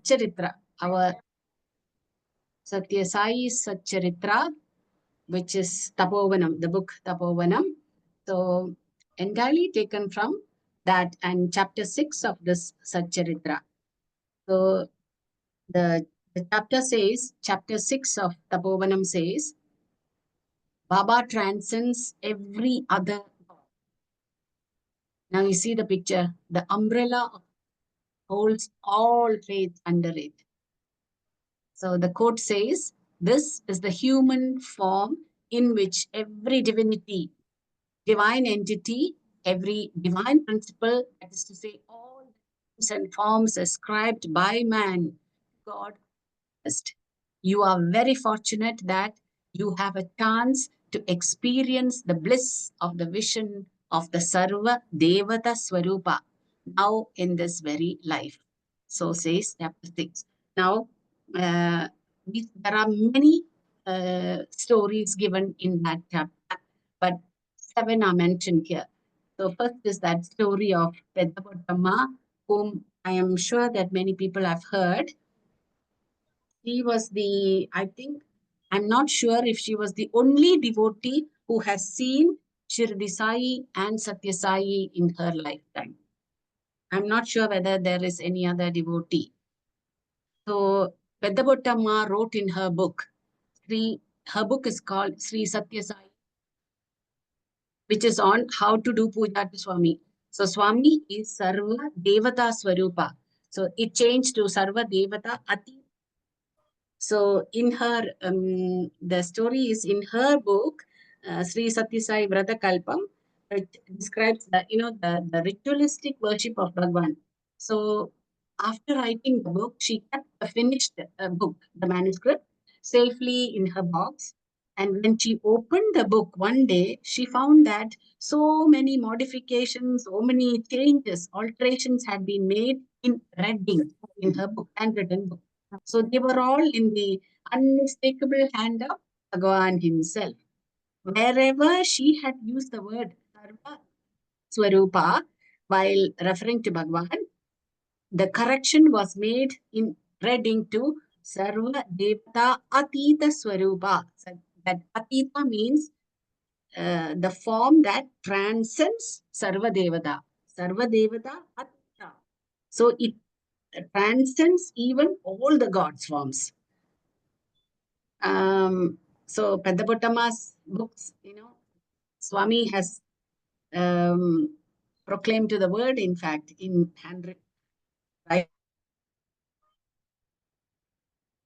Satcharitra, our Satya Sai Satcharitra, which is Tapovanam, the book Tapovanam. So entirely taken from that and chapter 6 of this Satcharitra. So the chapter 6 of Tapovanam says, Baba transcends every other God. Now you see the picture, the umbrella holds all faith under it. So the quote says, this is the human form in which every divinity, divine entity, every divine principle, that is to say, all names and forms ascribed by man, God. You are very fortunate that you have a chance to experience the bliss of the vision of the Sarva Devata Swarupa now in this very life. So says chapter 6. Now, there are many stories given in that chapter, but 7 are mentioned here. So first is that story of Peddabottama, whom I am sure that many people have heard. She was I'm not sure if she was the only devotee who has seen Shri Sāi and Satya Sai in her lifetime. I'm not sure whether there is any other devotee. So Peddabottama wrote in her book, her book is called Śri Sāi Sarveśāya, which is on how to do puja to Swami. So Swami is Sarva Devata Swarupa. So it changed to Sarva Devata Ati. So in her, the story is in her book, Sri Satya Sai Vrata Kalpam. It describes the ritualistic worship of Bhagwan. So after writing the book, she kept a finished book, the manuscript, safely in her box. And when she opened the book one day, she found that so many modifications, so many changes, alterations had been made in red ink in her book, handwritten book. So they were all in the unmistakable hand of Bhagavan himself. Wherever she had used the word Sarva Swarupa while referring to Bhagavan, the correction was made in red ink to Sarva Devata Atita Swarupa. So that Atita means the form that transcends Sarva Devata. Sarva Devata Atita. So it transcends even all the gods' forms. So Peddabottama's books, Swami has proclaimed to the world, in fact, in handwritten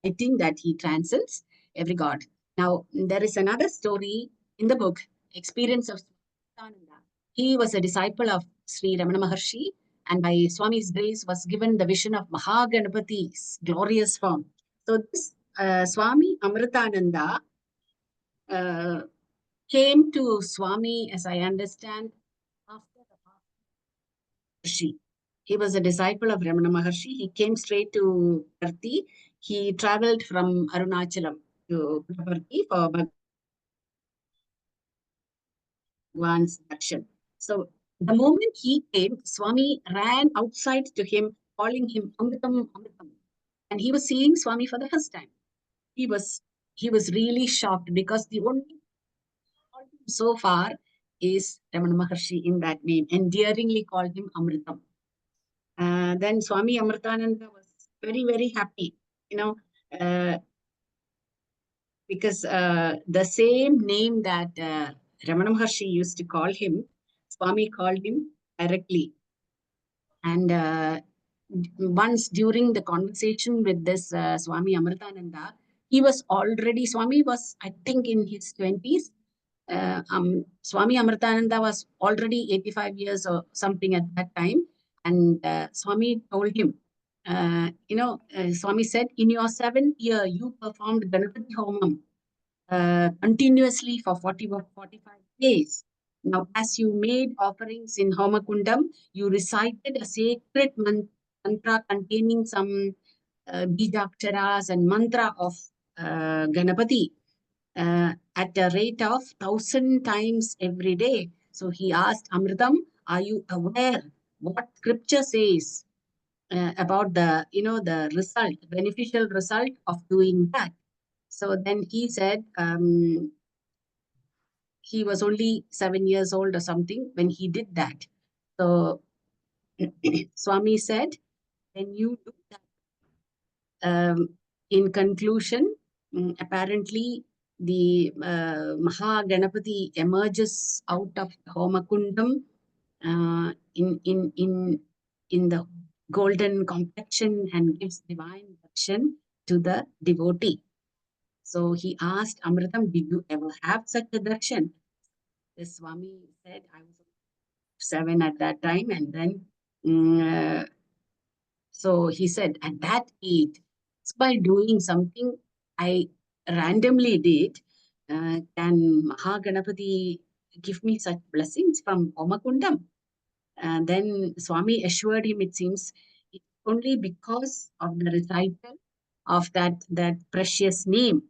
writing, that he transcends every god. Now, there is another story in the book, Experience of Swatananda. He was a disciple of Sri Ramana Maharshi, and by Swami's grace was given the vision of Mahaganapati's glorious form. So this Swami Amritananda came to Swami, as I understand, after the Maharshi. He was a disciple of Ramana Maharshi. He came straight to Parthi. He traveled from Arunachalam to Parthi for Bhagwan's darshan. So the moment he came, Swami ran outside to him, calling him Amritam, Amritam. And he was seeing Swami for the first time. He was really shocked because the only so far is Ramana Maharshi in that name, endearingly called him Amritam. Then Swami Amritananda was very, very happy, because the same name that Ramana Maharshi used to call him, Swami called him directly. And once during the conversation with this Swami Amritananda, Swami was, I think, in his 20s. Swami Amritananda was already 85 years or something at that time. And Swami told him, Swami said, in your 7th year, you performed Ganapati Homam continuously for 45 days. Now, as you made offerings in Homakundam, you recited a sacred mantra containing some bijaktaras and mantra of Ganapati at a rate of 1,000 times every day. So he asked Amritam, are you aware what scripture says about the, the result, beneficial result of doing that. So then he said, he was only 7 years old or something when he did that. So Swami said, when you do that, in conclusion, apparently the Maha Ganapati emerges out of Homakundam in the golden complexion and gives divine darshan to the devotee. So he asked Amritam, did you ever have such a darshan? The Swami said, I was 7 at that time, and then so he said, at that age, by doing something I randomly did, can Mahaganapati give me such blessings from Omakundam? And then Swami assured him, it seems, it's only because of the recital of that precious name,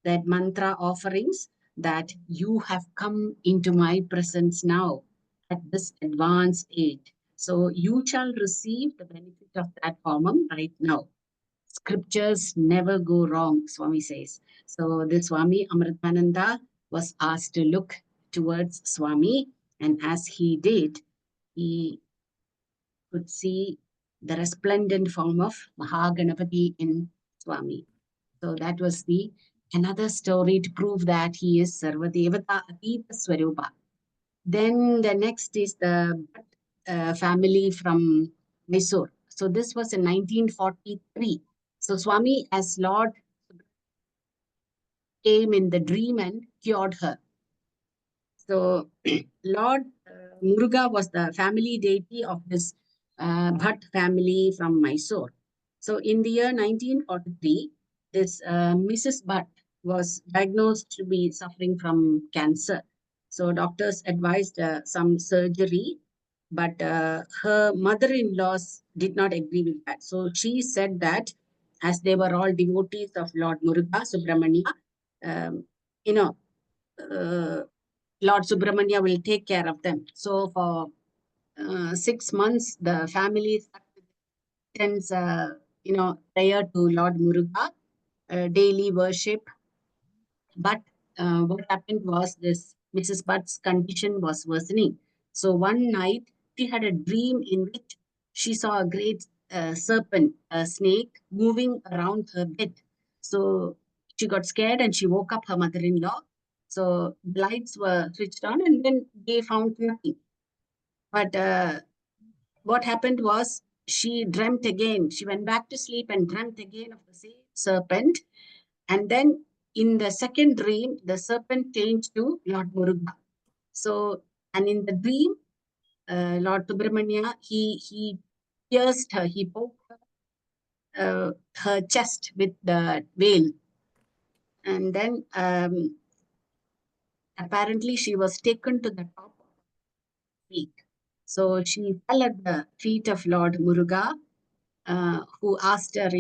that mantra offerings, that you have come into my presence now at this advanced age. So you shall receive the benefit of that formum right now. Scriptures never go wrong, Swami says. So the Swami Amritananda was asked to look towards Swami, and as he did, he could see the resplendent form of Mahaganapati in Swami. So that was the another story to prove that he is Sarvadevata Atita Swarupa. Then the next is the family from Mysore. So this was in 1943. So Swami as Lord came in the dream and cured her. So Lord Muruga was the family deity of this Bhatt family from Mysore. So in the year 1943, this Mrs. Bhatt was diagnosed to be suffering from cancer. So doctors advised some surgery, but her mother-in-laws did not agree with that. So she said that as they were all devotees of Lord Muruga Subramania, um, you know, Lord Subramania will take care of them. So for 6 months, the family attends, prayer to Lord Muruga, daily worship. But what happened was this Mrs. Butt's condition was worsening. So one night, she had a dream in which she saw a great serpent, a snake, moving around her bed. So she got scared and she woke up her mother-in-law. So the lights were switched on and then they found nothing. But what happened was she dreamt again. She went back to sleep and dreamt again of the same serpent. And then in the second dream, the serpent changed to Lord Muruga. So, and in the dream, Lord Subramania, he pierced her, he poked her chest with the veil. And then apparently she was taken to the top of the peak. So she fell at the feet of Lord Muruga, who asked her,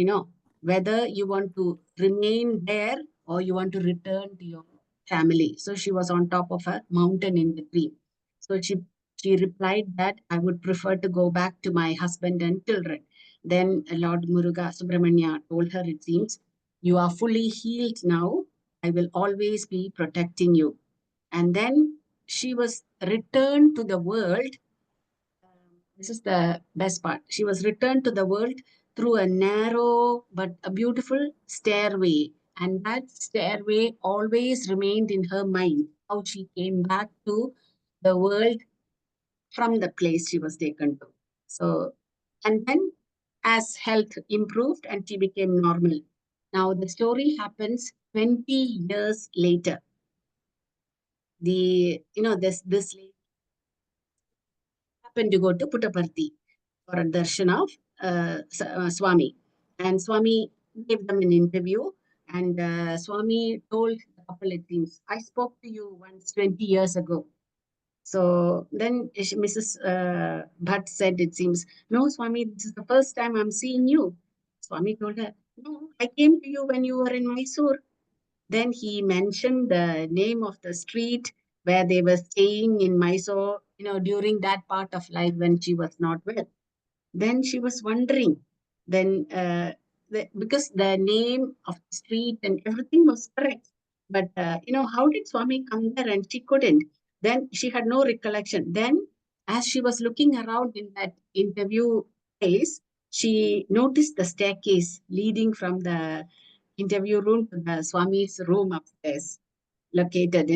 whether you want to remain there or you want to return to your family. So she was on top of a mountain in the dream. So she replied that I would prefer to go back to my husband and children. Then Lord Muruga Subramania told her, it seems, you are fully healed now. I will always be protecting you. And then she was returned to the world. This is the best part. She was returned to the world through a narrow but a beautiful stairway. And that stairway always remained in her mind, how she came back to the world from the place she was taken to. So, and then as health improved and she became normal. Now the story happens 20 years later. This lady happened to go to Puttaparthi for a darshan of Swami. And Swami gave them an interview. And Swami told the couple, it seems, I spoke to you once 20 years ago. So then Mrs. Bhatt said, it seems, no, Swami, this is the first time I'm seeing you. Swami told her, no, I came to you when you were in Mysore. Then he mentioned the name of the street where they were staying in Mysore, during that part of life when she was not well. Then she was wondering, then because the name of the street and everything was correct, but how did Swami come there? And she couldn't. Then she had no recollection. Then, as she was looking around in that interview place, she noticed the staircase leading from the interview room to the Swami's room upstairs, located.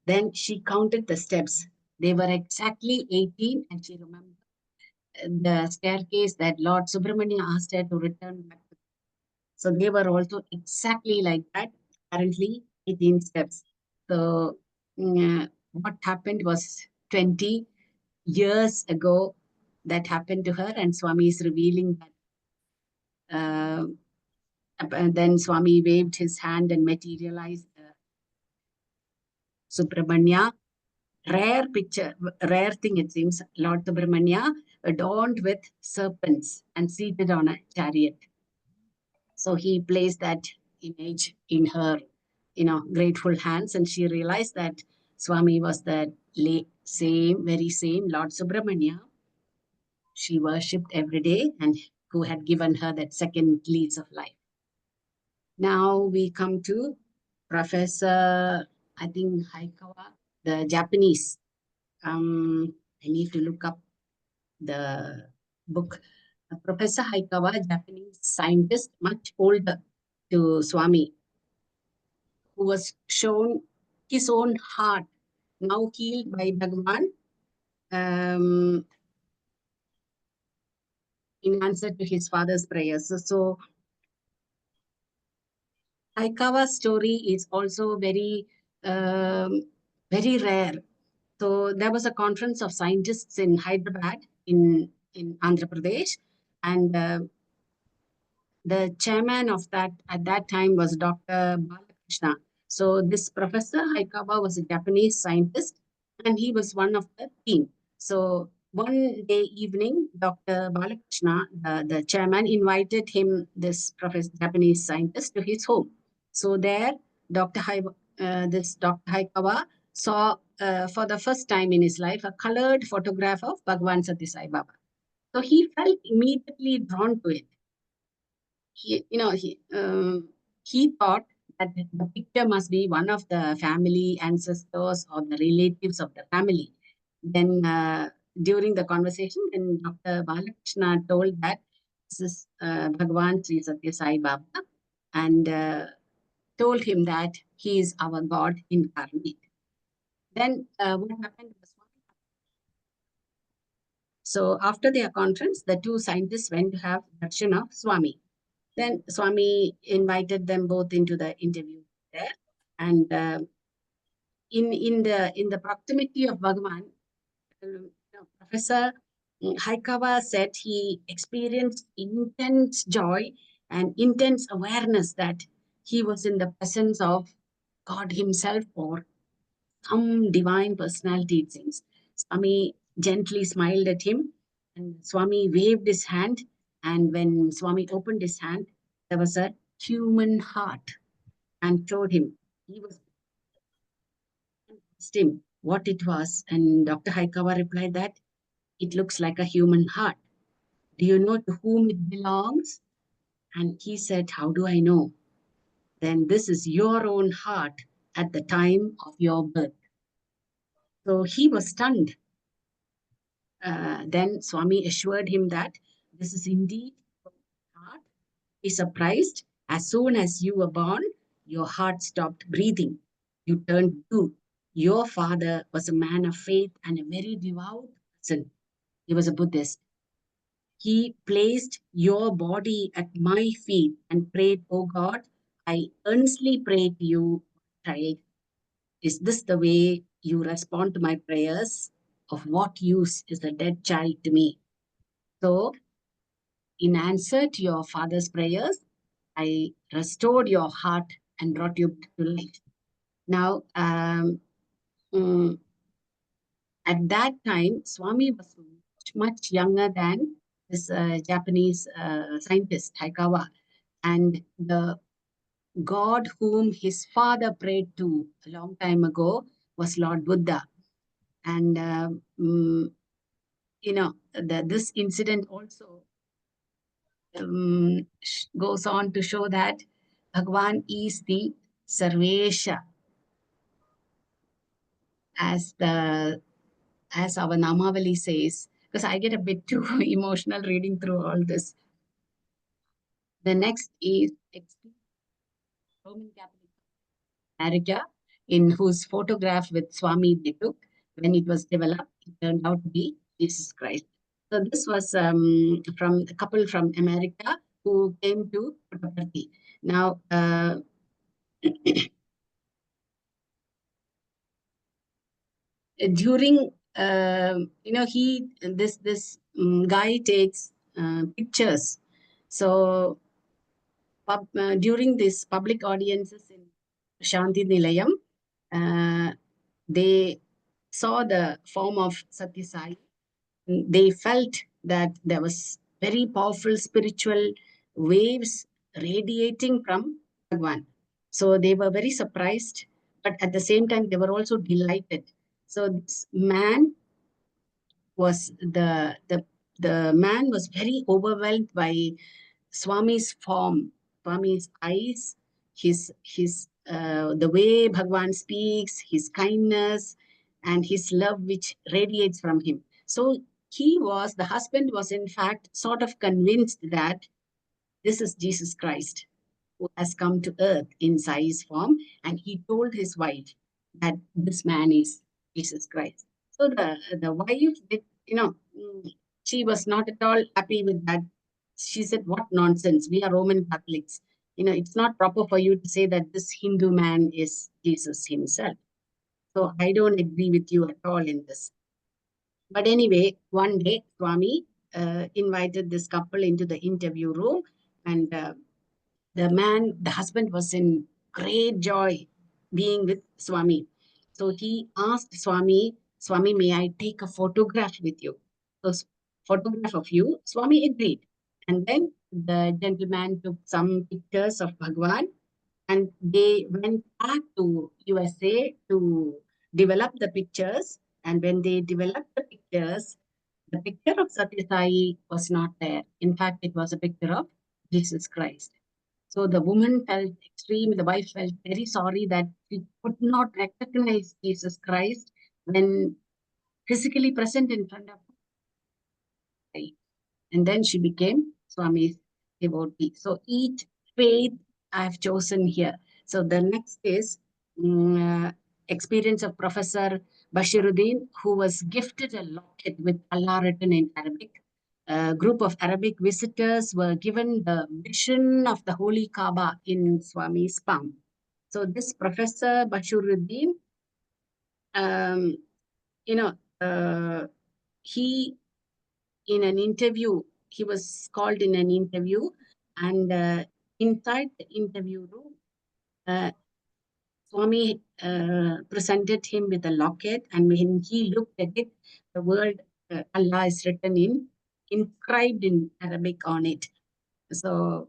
Then she counted the steps. They were exactly 18, and she remembered the staircase that Lord Subramania asked her to return back to. So they were also exactly like that, apparently 18 steps. So what happened was 20 years ago that happened to her, and Swami is revealing that. And then Swami waved his hand and materialized Subramania. Rare picture, rare thing it seems, Lord Subramania adorned with serpents and seated on a chariot. So he placed that image in her, grateful hands, and she realized that Swami was the very same Lord Subramania she worshipped every day and who had given her that second lease of life. Now we come to Professor, I think, Haikawa, the Japanese. I need to look up the book. Professor Haikawa, Japanese scientist, much older to Swami, who was shown his own heart, now healed by Bhagavan, in answer to his father's prayers. So Haikawa's story is also very rare. So there was a conference of scientists in Hyderabad, in Andhra Pradesh, and the chairman of that at that time was Dr. Balakrishna. So this Professor Haikawa was a Japanese scientist, and he was one of the team. So one day evening, Dr. Balakrishna, the chairman, invited him, this professor, Japanese scientist, to his home. So there, this Dr. Haikawa saw for the first time in his life a colored photograph of Bhagavan Sathya Sai Baba. So he felt immediately drawn to it. He thought that the picture must be one of the family ancestors or the relatives of the family. Then during the conversation, then Dr. Balakrishna told that this is Bhagavan Sri Satya Sai Baba, and told him that he is our God incarnate. Then what happened was, so after their conference, the two scientists went to have darshan of Swami. Then Swami invited them both into the interview there, and in the proximity of Bhagavan, Professor Haikawa said he experienced intense joy and intense awareness that he was in the presence of God Himself or some divine personality, it seems. Swami gently smiled at him, and Swami waved his hand. And when Swami opened his hand, there was a human heart and showed him. He was asked him what it was, and Dr. Haikawa replied that it looks like a human heart. Do you know to whom it belongs? And he said, how do I know? Then this is your own heart at the time of your birth. So he was stunned. Then Swami assured him that this is indeed your heart. Be surprised. As soon as you were born, your heart stopped breathing. You turned blue. Your father was a man of faith and a very devout person. He was a Buddhist. He placed your body at my feet and prayed, oh God, I earnestly pray to you, child. Is this the way you respond to my prayers? Of what use is a dead child to me? So, in answer to your father's prayers, I restored your heart and brought you back to life. Now, mm, at that time, Swami was much younger than this Japanese scientist, Haikawa. And the God whom his father prayed to a long time ago was Lord Buddha. And this incident also goes on to show that Bhagwan is the Sarvesha, as our Namavali says, because I get a bit too emotional reading through all this. The next is Roman Catholic America, in whose photograph with Swami they took. When it was developed, it turned out to be Jesus Christ. So this was from a couple from America who came to Puttaparthi. Now, during this guy takes pictures. So during these public audiences in Shanti Nilayam, they saw the form of Satya Sai. They felt that there was very powerful spiritual waves radiating from Bhagwan. So they were very surprised, but at the same time, they were also delighted. So this man was the man was very overwhelmed by Swami's form, Swami's eyes, his the way Bhagwan speaks, his kindness, and his love which radiates from him. So the husband was in fact sort of convinced that this is Jesus Christ who has come to earth in Sai's form, and he told his wife that this man is Jesus Christ. So the wife did, she was not at all happy with that. She said, "What nonsense! We are Roman Catholics. It's not proper for you to say that this Hindu man is Jesus himself. So I don't agree with you at all in this." But anyway, one day Swami invited this couple into the interview room, and the husband was in great joy being with Swami. So he asked Swami, "Swami, may I take a photograph with you?" So photograph of you. Swami agreed. And then the gentleman took some pictures of Bhagwan, and they went back to USA to develop the pictures. And when they developed the picture of Satya Sai was not there. In fact, it was a picture of Jesus Christ. So the woman felt the wife felt very sorry that she could not recognize Jesus Christ when physically present in front of her. And then she became Swami's devotee. So each faith I have chosen here. So the next is experience of Professor Bashiruddin, who was gifted a locket with Allah written in Arabic. A group of Arabic visitors were given the vision of the Holy Kaaba in Swami's palm. So this Professor Bashiruddin, um, you know, he in an interview, he was called in an interview, and inside the interview room, Swami presented him with a locket, and when he looked at it, the word Allah is inscribed in Arabic on it. So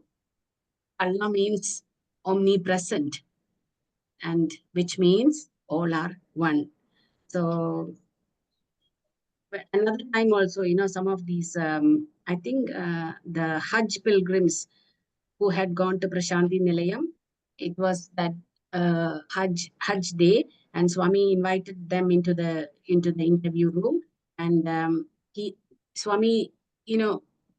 Allah means omnipresent, and which means all are one. So another time also, some of these, I think the Hajj pilgrims who had gone to Prashanti Nilayam, it was that Hajj day, and Swami invited them into the interview room, and Swami,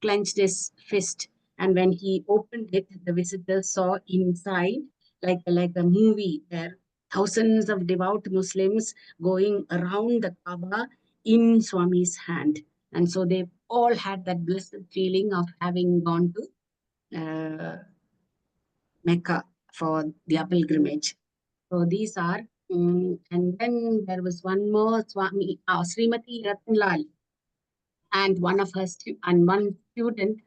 clenched his fist, and when he opened it, the visitors saw inside like a movie where thousands of devout Muslims going around the Kaaba in Swami's hand. And so they all had that blessed feeling of having gone to Mecca for their pilgrimage. So these are, and then there was one more Swami, Srimati Ratanlal, and one student,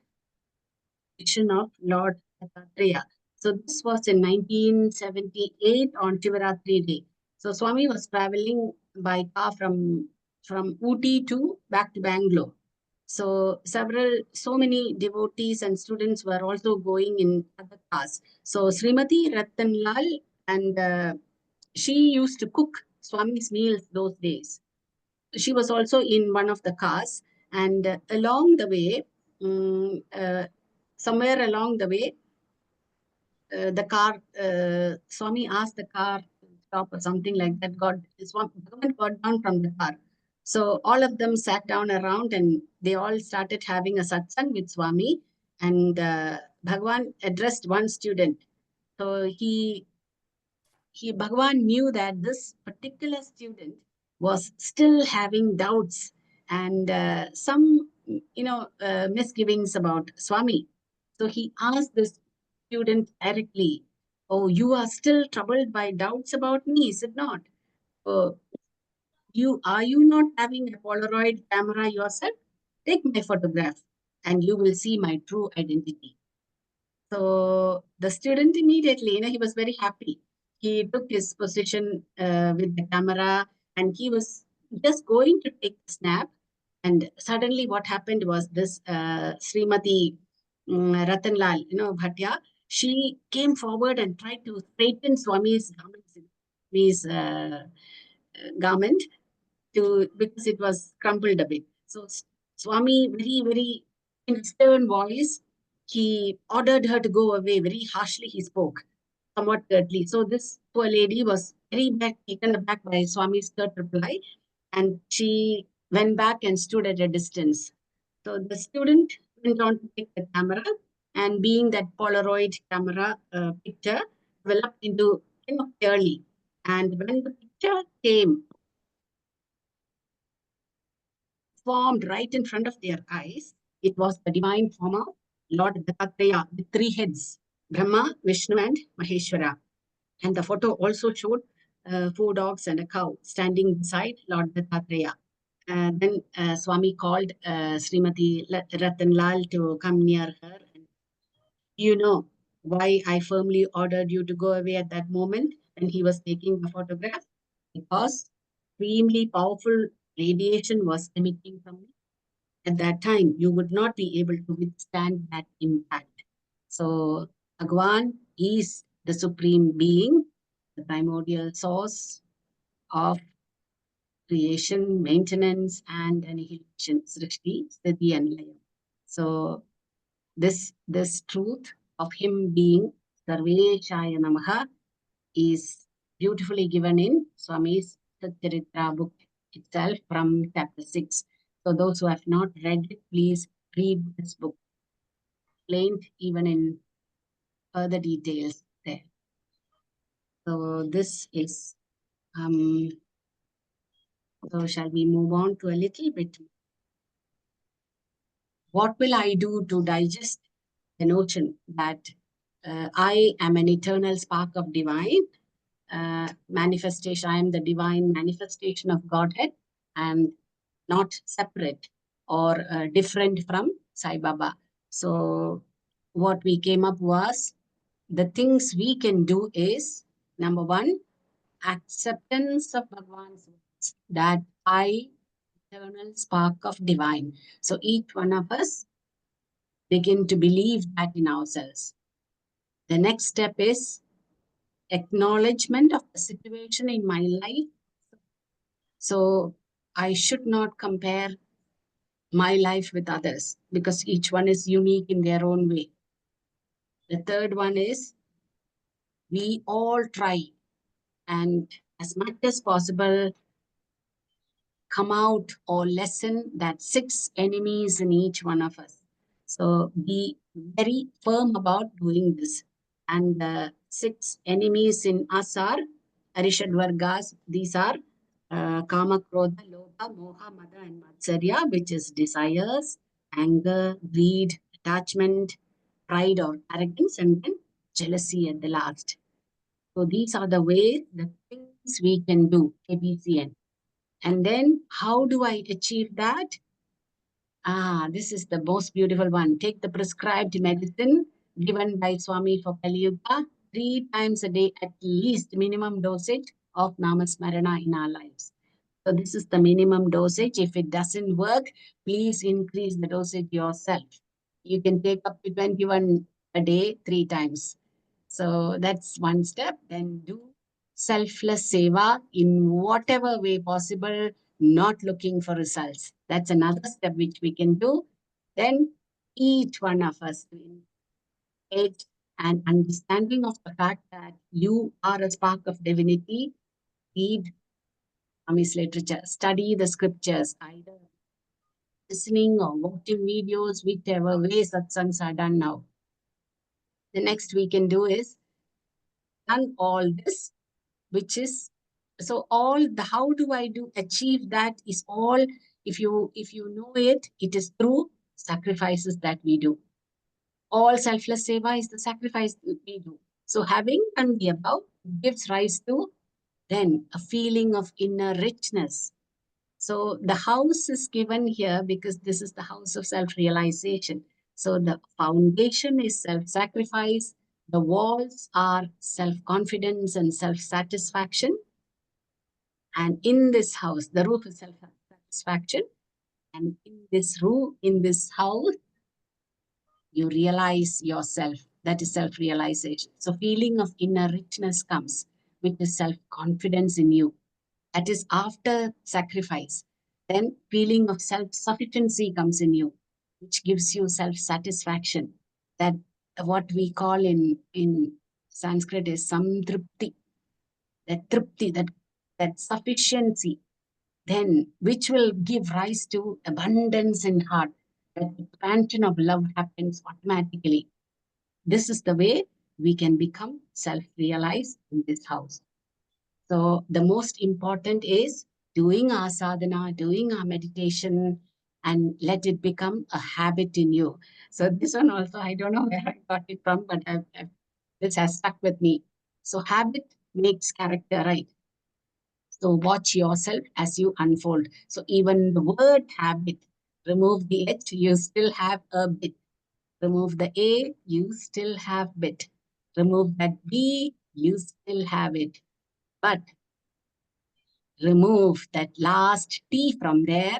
vision of Lord Dattatreya. So this was in 1978 on Shivaratri Day. So Swami was traveling by car from Ooty to back to Bangalore. So so many devotees and students were also going in other cars. So Srimati Ratanlal, and she used to cook Swami's meals those days. She was also in one of the cars, And along the way, somewhere along the way, the car, Swami asked the car to stop or something like that. Bhagavan got down from the car. So all of them sat down around and they all started having a satsang with Swami. And Bhagavan addressed one student. So Bhagavan knew that this particular student was still having doubts and some, misgivings about Swami. So he asked this student directly, "Oh, you are still troubled by doubts about me, is it not? Oh, are you not having a Polaroid camera yourself? Take my photograph, and you will see my true identity." So the student immediately, he was very happy. He took his position with the camera and he was just going to take the snap. And suddenly what happened was this Srimati Ratanlal, Bhatia, she came forward and tried to straighten Swami's garment to because it was crumpled a bit. So Swami, very, very in a stern voice, he ordered her to go away. Very harshly, he spoke, somewhat curtly. So this poor lady was taken aback by Swami's curt reply, and she went back and stood at a distance. So the student went on to take the camera, and being that Polaroid camera picture developed into clearly. And when the picture came formed right in front of their eyes. It was the divine form of Lord Dattatreya with three heads, Brahma, Vishnu, and Maheshwara. And the photo also showed four dogs and a cow standing beside Lord Dattatreya. Then Swami called Srimati Ratanlal to come near her. You know why I firmly ordered you to go away at that moment when he was taking the photograph? Because extremely powerful radiation was emitting from me at that time, you would not be able to withstand that impact. So, Bhagwan is the supreme being, the primordial source of creation, maintenance, and annihilation, Srishti, Sthiti, and Laya. So, this truth of him being Sarveśāya Namaḥ is beautifully given in Swami's Satcharitra book itself from chapter 6. So those who have not read it, please read this book, explained even in further details there. So this is, so shall we move on to a little bit? What will I do to digest the notion that I am an eternal spark of divine manifestation? I am the divine manifestation of Godhead and not separate or different from Sai Baba. So what we came up was the things we can do is number one, acceptance of Bhagwan's words that I, eternal spark of divine. So each one of us begin to believe that in ourselves. The next step is acknowledgement of the situation in my life. So I should not compare my life with others because each one is unique in their own way. The third one is we all try and as much as possible come out or lessen that 6 enemies in each one of us. So be very firm about doing this. And the 6 enemies in us are Arishad Vargas. These are Kama, Krodha, Lobha, Moha, Mada, and Matsarya, which is desires, anger, greed, attachment, pride or arrogance, and then jealousy at the last. So these are the ways, the things we can do, ABCN. And then how do I achieve that? This is the most beautiful one. Take the prescribed medicine given by Swami for Kali Yuga 3 times a day, at least minimum dosage of Namasmarana in our lives. So this is the minimum dosage. If it doesn't work, please increase the dosage yourself. You can take up to 21 a day, 3 times. So that's one step. Then do selfless seva in whatever way possible. not looking for results. That's another step which we can do. Then each one of us to engage and understanding of the fact that you are a spark of divinity. Read Ami's literature, study the scriptures, either listening or watching videos, whichever way satsangs are done now. The next we can do is done all this, which is so all the how do I do achieve that is all, if you know it, it is through sacrifices that we do. All selfless seva is the sacrifice that we do. So having done the above gives rise to then a feeling of inner richness. So the house is given here because this is the house of self-realization. So the foundation is self-sacrifice. The walls are self-confidence and self-satisfaction. And in this house, the roof is self-satisfaction. And in this room, in this house, you realize yourself. That is self-realization. So feeling of inner richness comes, which is self-confidence in you. That is after sacrifice. Then feeling of self-sufficiency comes in you, which gives you self-satisfaction. That what we call in Sanskrit is samtripti. That tripti, that sufficiency, then which will give rise to abundance in heart. That expansion of love happens automatically. This is the way we can become self-realized in this house. So the most important is doing our sadhana, doing our meditation, and let it become a habit in you. So this one also, I don't know where I got it from, but this has stuck with me. So habit makes character, right? So watch yourself as you unfold. So even the word habit, remove the H, you still have a bit. Remove the A, you still have bit. Remove that B, you still have it. But remove that last T from there,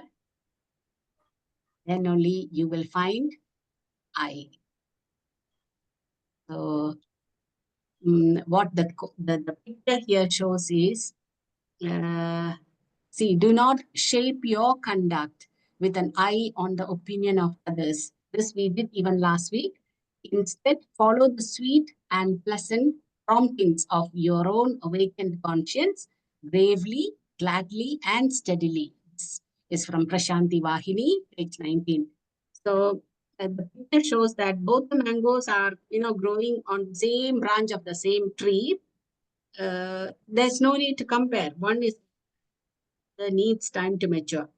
then only you will find I. So what the picture here shows is, see, do not shape your conduct with an eye on the opinion of others. This we did even last week. Instead, follow the sweet and pleasant promptings of your own awakened conscience, bravely, gladly, and steadily. This is from Prashanti Vahini, page 19. So the picture shows that both the mangoes are, growing on the same branch of the same tree. There's no need to compare. One is needs time to mature.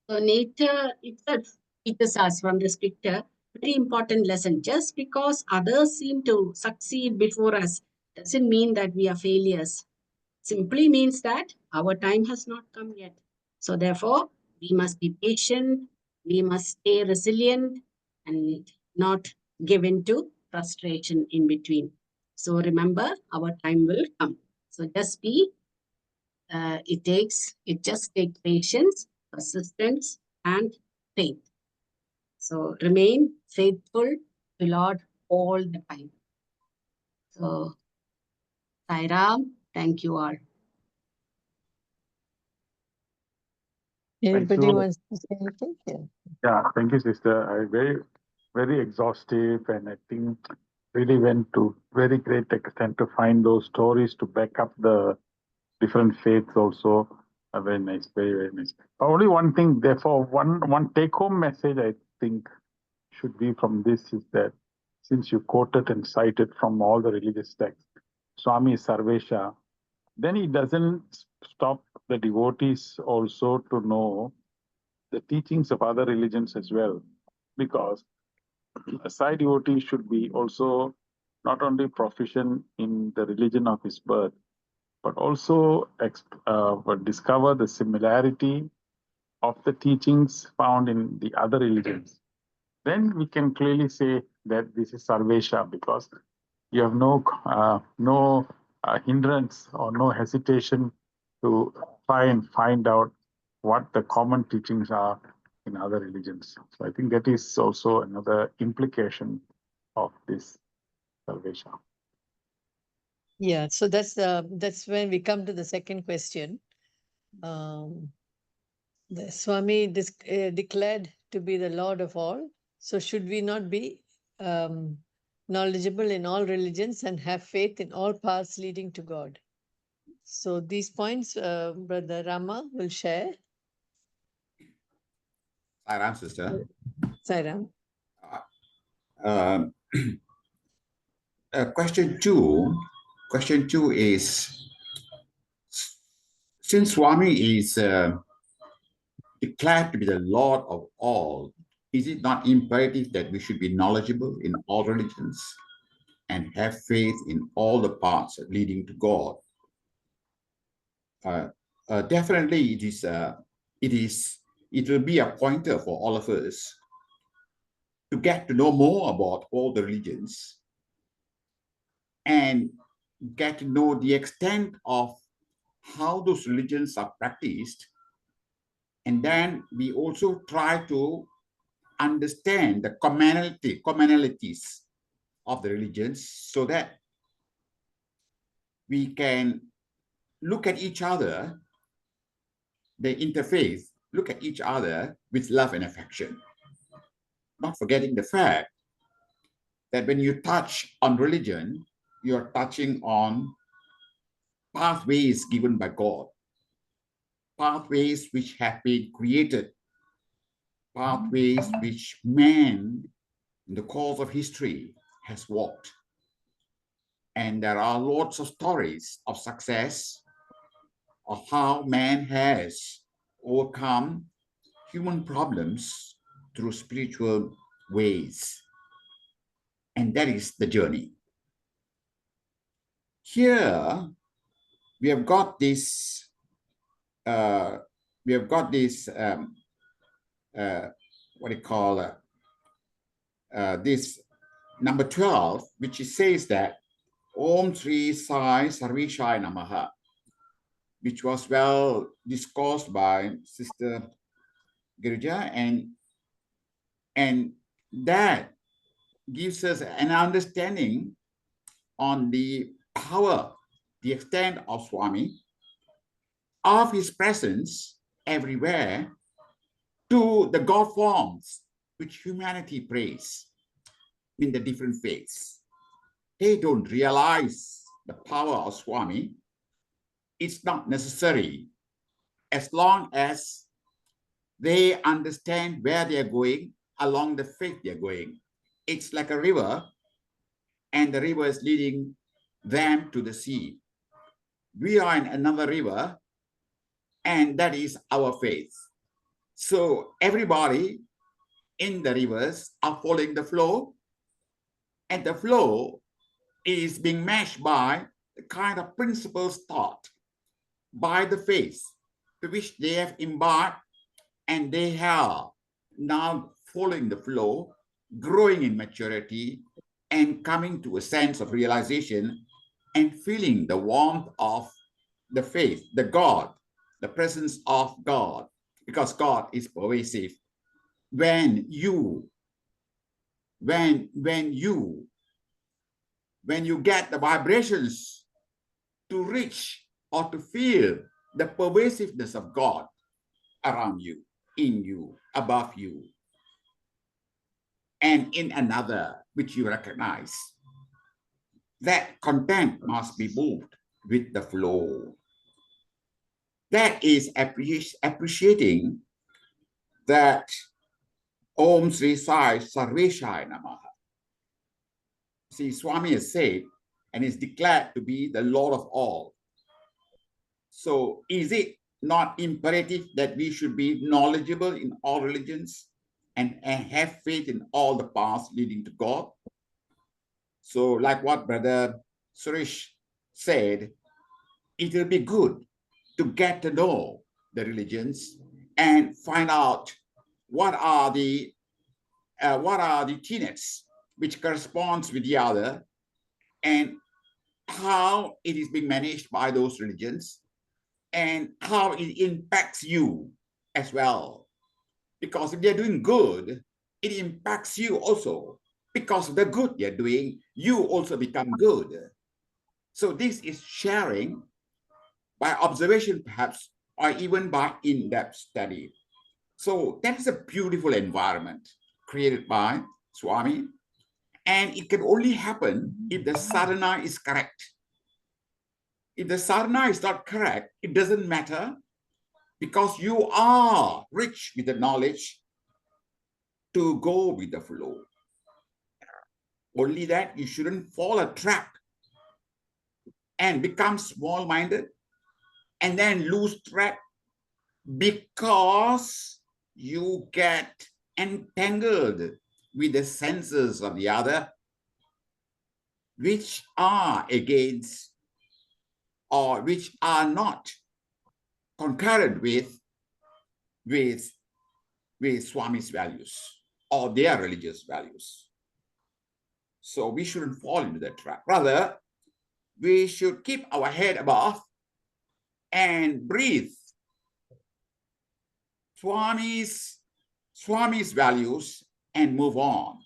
So nature itself teaches us from this picture very important lesson. Just because others seem to succeed before us doesn't mean that we are failures. Simply means that our time has not come yet. So therefore, we must be patient, we must stay resilient and not give in to frustration in between. So remember, our time will come. So just be, it just takes patience, persistence, and faith. So remain faithful to Lord all the time. So Sai Ram, thank you all. Anybody wants to say anything? Yeah, thank you, sister. Very exhaustive, and I think really went to very great extent to find those stories to back up the different faiths also. Very nice, very nice. Only one thing, therefore, one take-home message I think should be from this is that since you quoted and cited from all the religious texts, Swami Sarvesha, then he doesn't stop the devotees also to know the teachings of other religions as well, because a Sai devotee should be also not only proficient in the religion of his birth, but also discover the similarity of the teachings found in the other religions. Then we can clearly say that this is Sarvesha, because you have no hindrance or no hesitation to try and find out what the common teachings are in other religions. So I think that is also another implication of this Sarvesha. Yeah, so that's when we come to the second question. The Swami declared to be the Lord of all. So should we not be knowledgeable in all religions and have faith in all paths leading to God? So these points, Brother Rama will share. Sairam, sister. Sairam. Question two is, since Swami is declared to be the Lord of all, is it not imperative that we should be knowledgeable in all religions and have faith in all the paths leading to God? Definitely, it will be a pointer for all of us to get to know more about all the religions and get to know the extent of how those religions are practiced. And then we also try to understand the commonalities of the religions so that we can look at each other, the interfaith, look at each other with love and affection. Not forgetting the fact that when you touch on religion, you're touching on pathways given by God, pathways which have been created, pathways which man in the course of history has walked. And there are lots of stories of success of how man has overcome human problems through spiritual ways. And that is the journey. Here, we have got this, what do you call, this number 12, which says that Om Śri Sāi Sarveśāya Namaḥ, which was well discussed by Sister Girija, and that gives us an understanding on the power, the extent of Swami, of his presence everywhere, to the God forms which humanity prays in the different faiths. They don't realize the power of Swami. It's not necessary as long as they understand where they are going along the faith they are going. It's like a river, and the river is leading them to the sea. We are in another river, and that is our faith. So everybody in the rivers are following the flow, and the flow is being matched by the kind of principles taught by the faith to which they have embarked, and they have now following the flow, growing in maturity, and coming to a sense of realization and feeling the warmth of the faith, the God, the presence of God, because God is pervasive. When you get the vibrations to reach or to feel the pervasiveness of God around you, in you, above you, and in another which you recognize, that content must be moved with the flow. That is appreciating that Om Śri Sāi Sarveśāya Namaḥ. See, Swami has said and is declared to be the Lord of all. So is it not imperative that we should be knowledgeable in all religions and have faith in all the paths leading to God? So like what Brother Suresh said, it will be good to get to know the religions and find out what are the tenets which corresponds with the other, and how it is being managed by those religions, and how it impacts you as well. Because if they're doing good, it impacts you also. Because of the good they're doing, you also become good. So this is sharing by observation perhaps, or even by in-depth study. So that is a beautiful environment created by Swami. And it can only happen if the sadhana is correct. If the sadhana is not correct, it doesn't matter, because you are rich with the knowledge to go with the flow. Only that you shouldn't fall a trap and become small-minded and then lose track because you get entangled with the senses of the other, which are against or which are not concurrent with Swami's values or their religious values. So we shouldn't fall into that trap. Rather, we should keep our head above and breathe Swami's values and move on.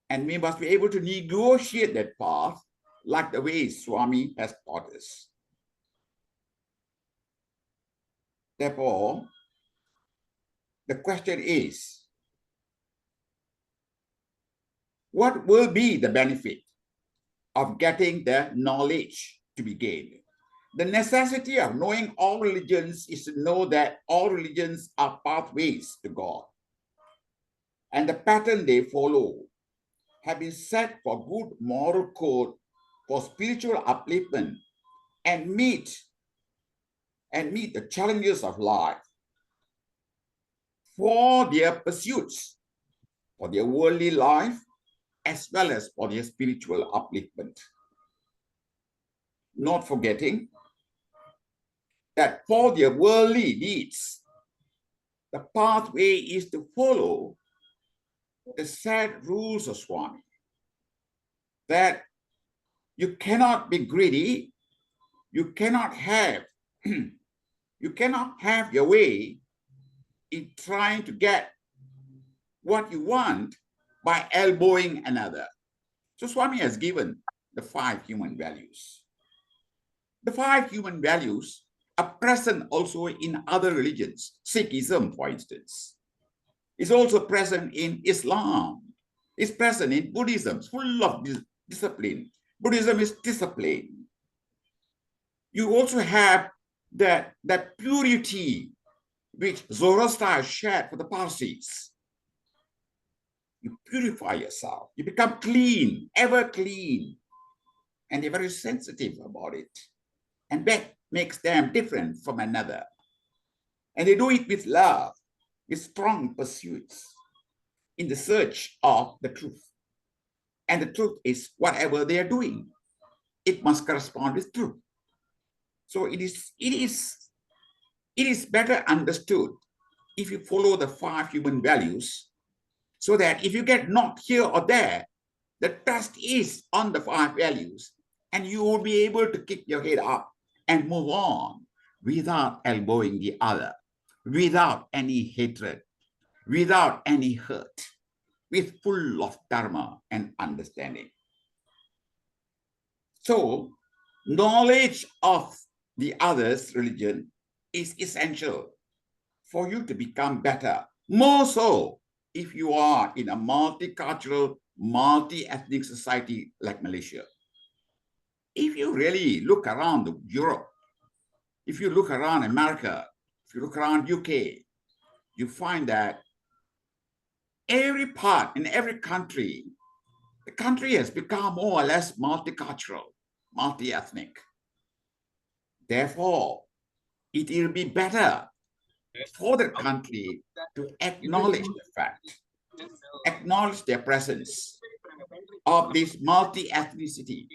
And we must be able to negotiate that path like the way Swami has taught us. Therefore, the question is, what will be the benefit of getting the knowledge to be gained? The necessity of knowing all religions is to know that all religions are pathways to God. And the pattern they follow have been set for good moral code, for spiritual upliftment, and meet the challenges of life, for their pursuits, for their worldly life, as well as for their spiritual upliftment. Not forgetting that for their worldly needs, the pathway is to follow the set rules of Swami, that you cannot be greedy, you cannot have your way in trying to get what you want by elbowing another. So Swami has given the 5 human values. The 5 human values are present also in other religions. Sikhism, for instance, is also present in Islam. It's present in Buddhism. It's full of discipline. Buddhism is discipline. You also have that purity which Zoroaster shared for the Parsis. You purify yourself. You become clean, ever clean. And they're very sensitive about it. And that makes them different from another. And they do it with love, with strong pursuits in the search of the truth. And the truth is whatever they are doing, it must correspond with truth. So it is better understood if you follow the 5 human values, so that if you get knocked here or there, the trust is on the 5 values, and you will be able to kick your head up and move on without elbowing the other, without any hatred, without any hurt, with full of dharma and understanding. So, knowledge of the other's religion is essential for you to become better, more so if you are in a multicultural, multi-ethnic society like Malaysia. If you really look around Europe, if you look around America, if you look around UK, you find that every part in every country, the country has become more or less multicultural, multi-ethnic. Therefore, it will be better for the country to acknowledge the fact, acknowledge their presence of this multi-ethnicity,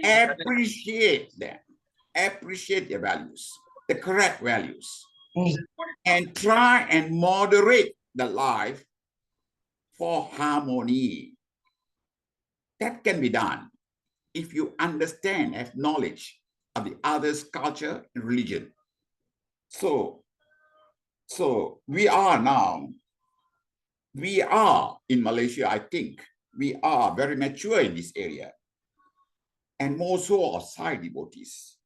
appreciate them, appreciate their values, the correct values, and try and moderate the life for harmony. That can be done if you understand, have knowledge of the other's culture and religion. So we are in Malaysia, I think, we are very mature in this area, and more so of Sai devotees,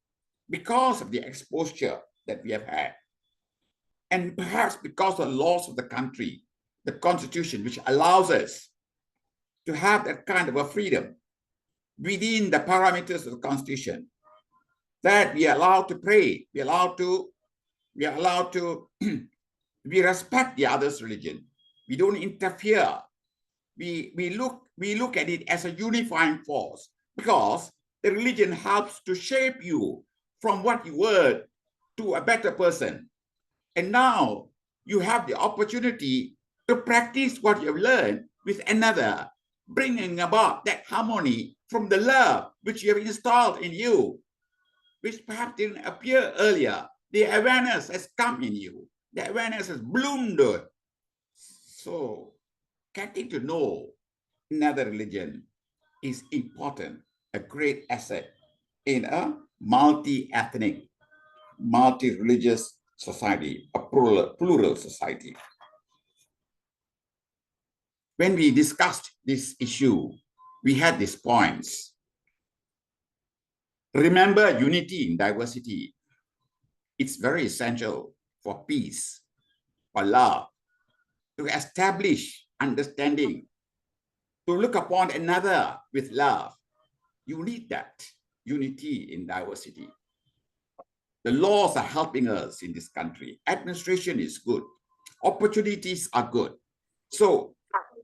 because of the exposure that we have had. And perhaps because of the laws of the country, the constitution, which allows us to have that kind of a freedom within the parameters of the constitution, that we are allowed to pray, we are allowed to we respect the other's religion. We don't interfere. We look at it as a unifying force, because the religion helps to shape you from what you were to a better person. And now you have the opportunity to practice what you have learned with another, bringing about that harmony from the love which you have installed in you, which perhaps didn't appear earlier. The awareness has come in you. The awareness has bloomed. So getting to know another religion is important, a great asset in a multi-ethnic, multi-religious society, a plural society. When we discussed this issue, we had these points. Remember, unity in diversity. It's very essential for peace, for love, to establish understanding, to look upon another with love. You need that unity in diversity. The laws are helping us in this country. Administration is good. Opportunities are good. So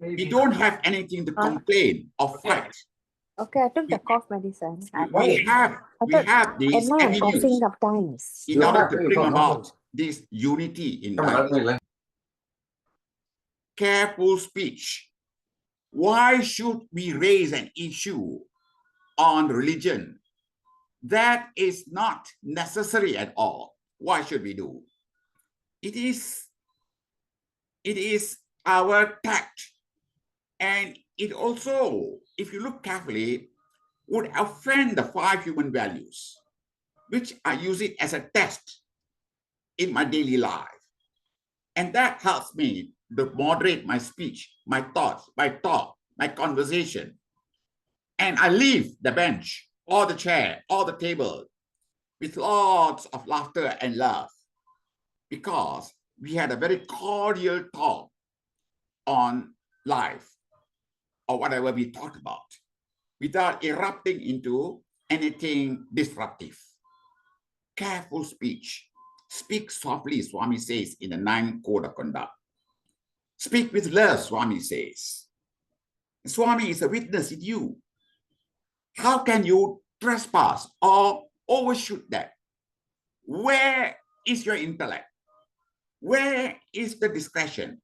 we don't have anything to complain or fight. Okay, I took the cough medicine. We have these Am I coughing avenues sometimes? in order to bring about this unity in diversity. Careful speech. Why should we raise an issue on religion that is not necessary at all? Why should we do? It is our tact, and it also, if you look carefully, would offend the 5 human values, which I use it as a test in my daily life. And that helps me to moderate my speech, my thoughts, my talk, my conversation. And I leave the bench or the chair or the table with lots of laughter and love, because we had a very cordial talk on life or whatever we talked about, without erupting into anything disruptive. Careful speech. Speak softly, Swami says in the 9th Code of Conduct. Speak with love, Swami says. Swami is a witness in you. How can you trespass or overshoot that? Where is your intellect? Where is the discretion?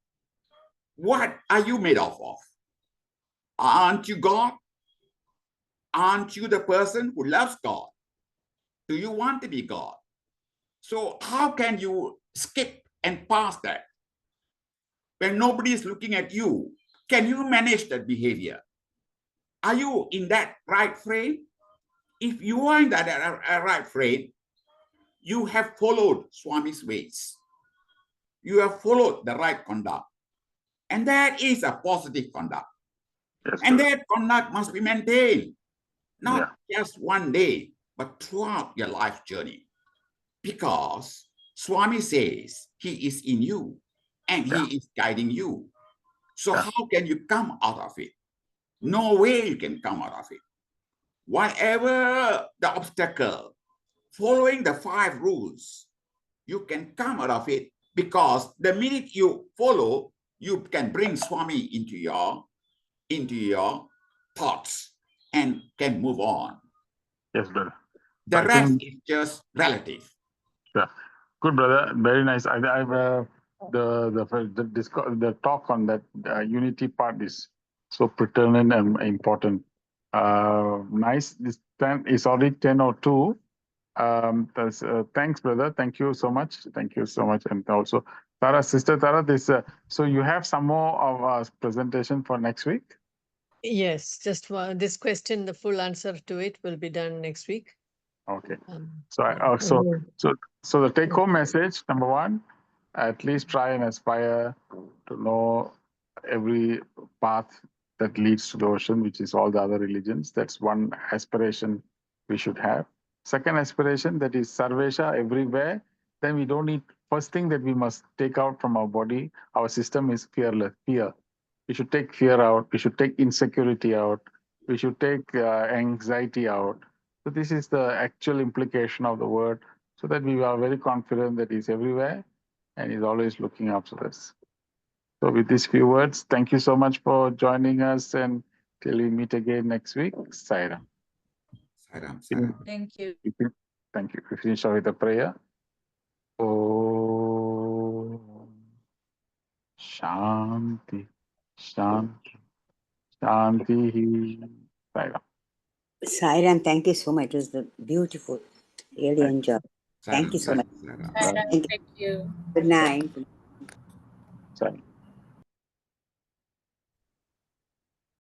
What are you made of? Aren't you God? Aren't you the person who loves God? Do you want to be God? So how can you skip and pass that? When nobody is looking at you, can you manage that behavior? Are you in that right frame? If you are in that right frame, you have followed Swami's ways. You have followed the right conduct. And that is a positive conduct. Yes, And sir. that conduct must be maintained, not just one day, but throughout your life journey. Because Swami says he is in you and he is guiding you. So how can you come out of it? No way you can come out of it. Whatever the obstacle, following the 5 rules, you can come out of it, because the minute you follow, you can bring Swami into your thoughts and can move on. Yes, brother. The I rest think- is just relative. Yeah. Good, brother. Very nice. The talk on that unity part is so pertinent and important. Nice. This time is already 10:02. Thanks, brother. Thank you so much. Thank you so much. And also, Tara, sister Tara, so you have some more of a presentation for next week? Yes, just this question, the full answer to it will be done next week. Okay. So So the take-home message, number 1, at least try and aspire to know every path that leads to the ocean, which is all the other religions. That's one aspiration we should have. Second aspiration, that is Sarvesha everywhere. Then we don't need first thing that we must take out from our body, our system is fear. We should take fear out. We should take insecurity out. We should take anxiety out. So this is the actual implication of the word, so that we are very confident that He's everywhere and He's always looking after us. So with these few words, thank you so much for joining us, and till we meet again next week, Sai Ram. Sairam, Sairam. Thank you. Thank you. We finish off with a prayer. Om Shanti, Shanti, Shanti. Sai Ram. Sairam, thank you so much. It was beautiful. Really enjoyed. Thank you so much. Sairam. Thank you. Good night. Sai Ram.